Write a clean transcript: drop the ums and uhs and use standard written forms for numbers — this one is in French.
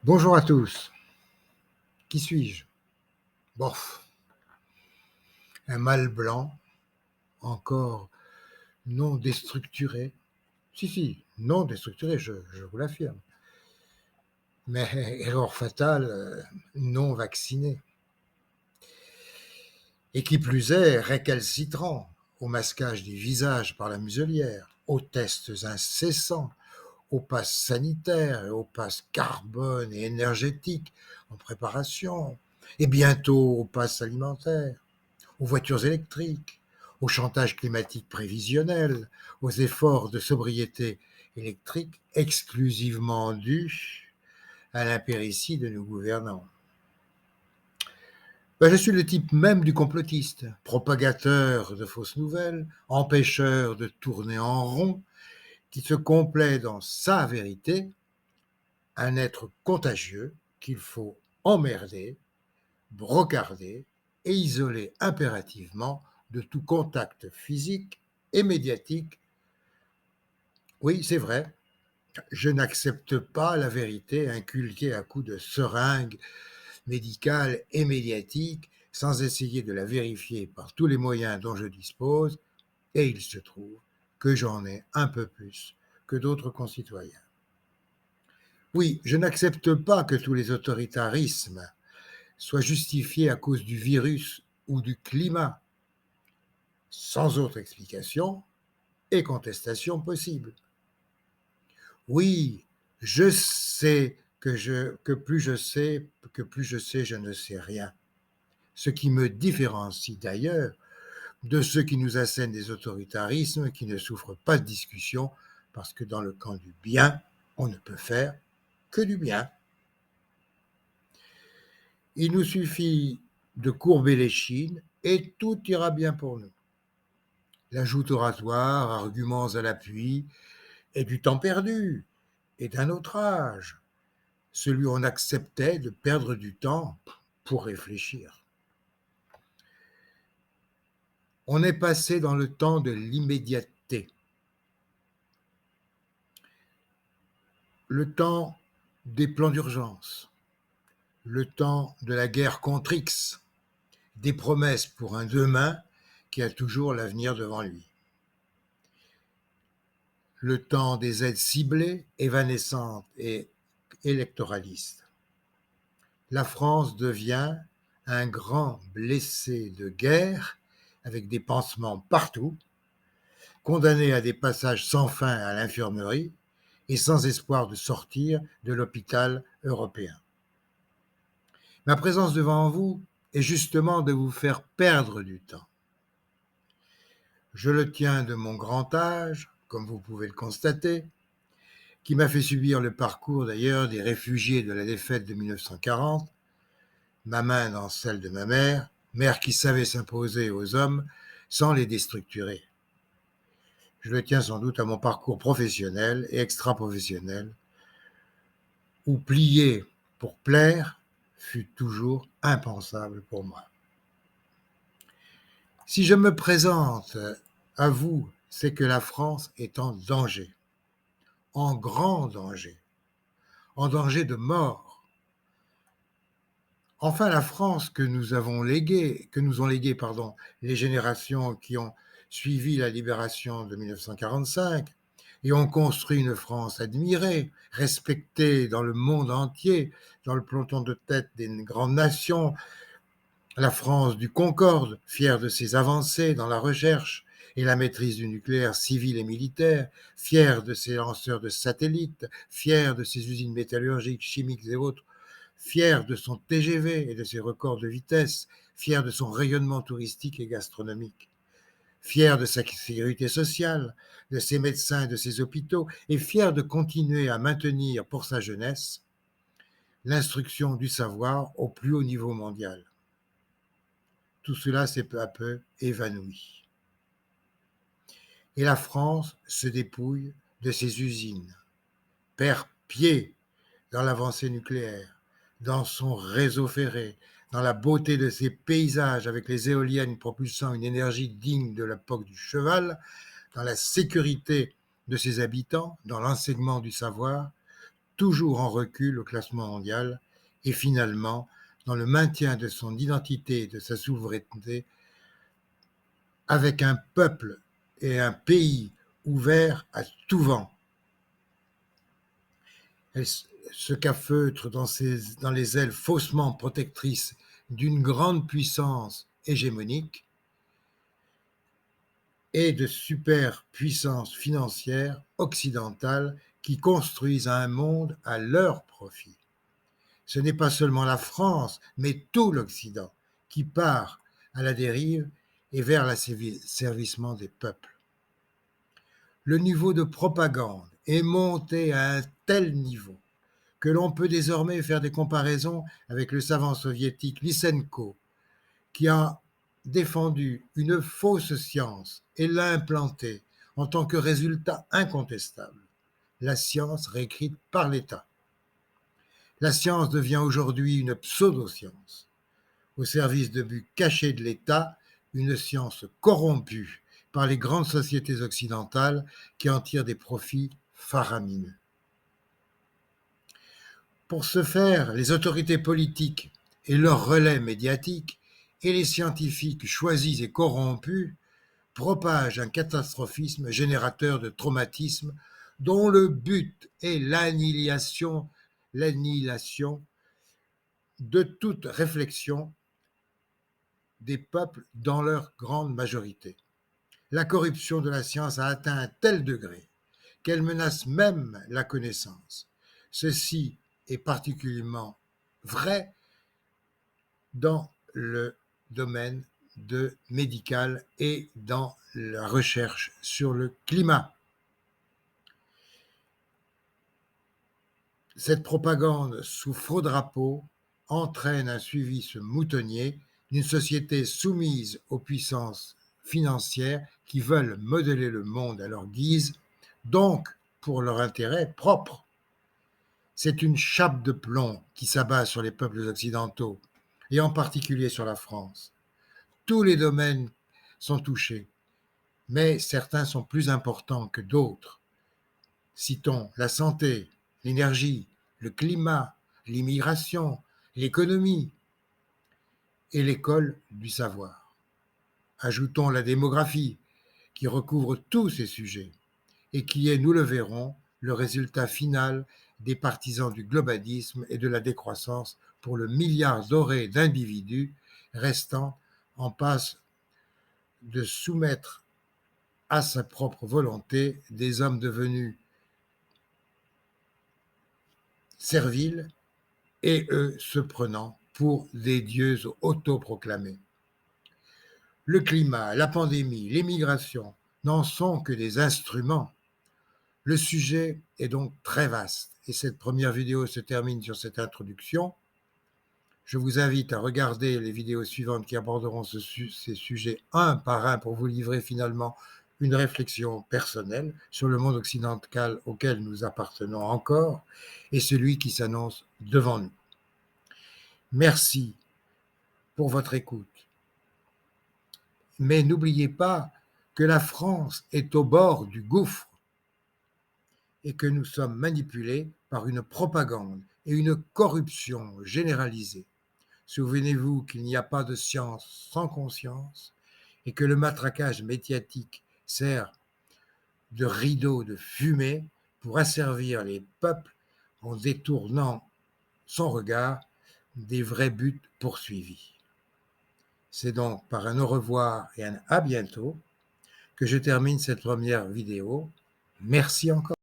Bonjour à tous. Qui suis-je? Bof. Un mâle blanc, encore non déstructuré. Si, non déstructuré, je vous l'affirme. Mais erreur fatale, non vacciné. Et qui plus est, récalcitrant au masquage des visages par la muselière, aux tests incessants, au pass sanitaire et au pass carbone et énergétique en préparation, et bientôt au pass alimentaire, aux voitures électriques, au chantage climatique prévisionnel, aux efforts de sobriété électrique exclusivement dus à l'impéritie de nos gouvernants. Je suis le type même du complotiste, propagateur de fausses nouvelles, empêcheur de tourner en rond, qui se complaît dans sa vérité, un être contagieux qu'il faut emmerder, brocarder et isoler impérativement de tout contact physique et médiatique. Oui, c'est vrai, je n'accepte pas la vérité inculquée à coups de seringues médicales et médiatiques sans essayer de la vérifier par tous les moyens dont je dispose, et il se trouve que j'en ai un peu plus que d'autres concitoyens. Oui, je n'accepte pas que tous les autoritarismes soient justifiés à cause du virus ou du climat, sans autre explication et contestation possible. Oui, je sais que plus je sais, je ne sais rien. Ce qui me différencie d'ailleurs de ceux qui nous assènent des autoritarismes qui ne souffrent pas de discussion parce que dans le camp du bien, on ne peut faire que du bien. Il nous suffit de courber les chines et tout ira bien pour nous. La joute oratoire, arguments à l'appui, est du temps perdu et d'un autre âge, celui où on acceptait de perdre du temps pour réfléchir. On est passé dans le temps de l'immédiateté, le temps des plans d'urgence, le temps de la guerre contre X, des promesses pour un demain qui a toujours l'avenir devant lui. Le temps des aides ciblées, évanescentes et électoralistes. La France devient un grand blessé de guerre avec des pansements partout, condamné à des passages sans fin à l'infirmerie et sans espoir de sortir de l'hôpital européen. Ma présence devant vous est justement de vous faire perdre du temps. Je le tiens de mon grand âge, comme vous pouvez le constater, qui m'a fait subir le parcours d'ailleurs des réfugiés de la défaite de 1940, ma main dans celle de ma mère qui savait s'imposer aux hommes sans les déstructurer. Je le tiens sans doute à mon parcours professionnel et extra-professionnel, où plier pour plaire fut toujours impensable pour moi. Si je me présente à vous, c'est que la France est en danger, en grand danger, en danger de mort. Enfin, la France que nous ont léguée, les générations qui ont suivi la libération de 1945 et ont construit une France admirée, respectée dans le monde entier, dans le peloton de tête des grandes nations, la France du Concorde, fière de ses avancées dans la recherche et la maîtrise du nucléaire civil et militaire, fière de ses lanceurs de satellites, fière de ses usines métallurgiques, chimiques et autres, fière de son TGV et de ses records de vitesse, fière de son rayonnement touristique et gastronomique. fier de sa sécurité sociale, de ses médecins et de ses hôpitaux, et fier de continuer à maintenir pour sa jeunesse l'instruction du savoir au plus haut niveau mondial. Tout cela s'est peu à peu évanoui. Et la France se dépouille de ses usines, perd pied dans l'avancée nucléaire, dans son réseau ferré, dans la beauté de ses paysages avec les éoliennes propulsant une énergie digne de l'époque du cheval, dans la sécurité de ses habitants, dans l'enseignement du savoir, toujours en recul au classement mondial, et finalement dans le maintien de son identité et de sa souveraineté, avec un peuple et un pays ouverts à tout vent. Elle se cafeutre dans les ailes faussement protectrices d'une grande puissance hégémonique et de superpuissances financières occidentales qui construisent un monde à leur profit. Ce n'est pas seulement la France, mais tout l'Occident qui part à la dérive et vers l'asservissement des peuples. Le niveau de propagande est monté à un tel niveau que l'on peut désormais faire des comparaisons avec le savant soviétique Lysenko, qui a défendu une fausse science et l'a implantée en tant que résultat incontestable, la science réécrite par l'État. La science devient aujourd'hui une pseudo-science, au service de buts cachés de l'État, une science corrompue par les grandes sociétés occidentales qui en tirent des profits faramineux. Pour ce faire, les autorités politiques et leurs relais médiatiques et les scientifiques choisis et corrompus propagent un catastrophisme générateur de traumatismes dont le but est l'annihilation de toute réflexion des peuples dans leur grande majorité. La corruption de la science a atteint un tel degré qu'elle menace même la connaissance. Ceci est particulièrement vrai dans le domaine médical et dans la recherche sur le climat. Cette propagande sous faux drapeau entraîne un suivi moutonnier d'une société soumise aux puissances financières qui veulent modeler le monde à leur guise, donc pour leur intérêt propre. C'est une chape de plomb qui s'abat sur les peuples occidentaux, et en particulier sur la France. Tous les domaines sont touchés, mais certains sont plus importants que d'autres. Citons la santé, l'énergie, le climat, l'immigration, l'économie et l'école du savoir. Ajoutons la démographie, qui recouvre tous ces sujets et qui est, nous le verrons, le résultat final des partisans du globalisme et de la décroissance pour le milliard doré d'individus restant en passe de soumettre à sa propre volonté des hommes devenus serviles et eux se prenant pour des dieux autoproclamés. Le climat, la pandémie, l'émigration n'en sont que des instruments. Le sujet est donc très vaste et cette première vidéo se termine sur cette introduction. Je vous invite à regarder les vidéos suivantes qui aborderont ces sujets un par un pour vous livrer finalement une réflexion personnelle sur le monde occidental auquel nous appartenons encore et celui qui s'annonce devant nous. Merci pour votre écoute. Mais n'oubliez pas que la France est au bord du gouffre et que nous sommes manipulés par une propagande et une corruption généralisée. Souvenez-vous qu'il n'y a pas de science sans conscience et que le matraquage médiatique sert de rideau de fumée pour asservir les peuples en détournant son regard des vrais buts poursuivis. C'est donc par un au revoir et un à bientôt que je termine cette première vidéo. Merci encore.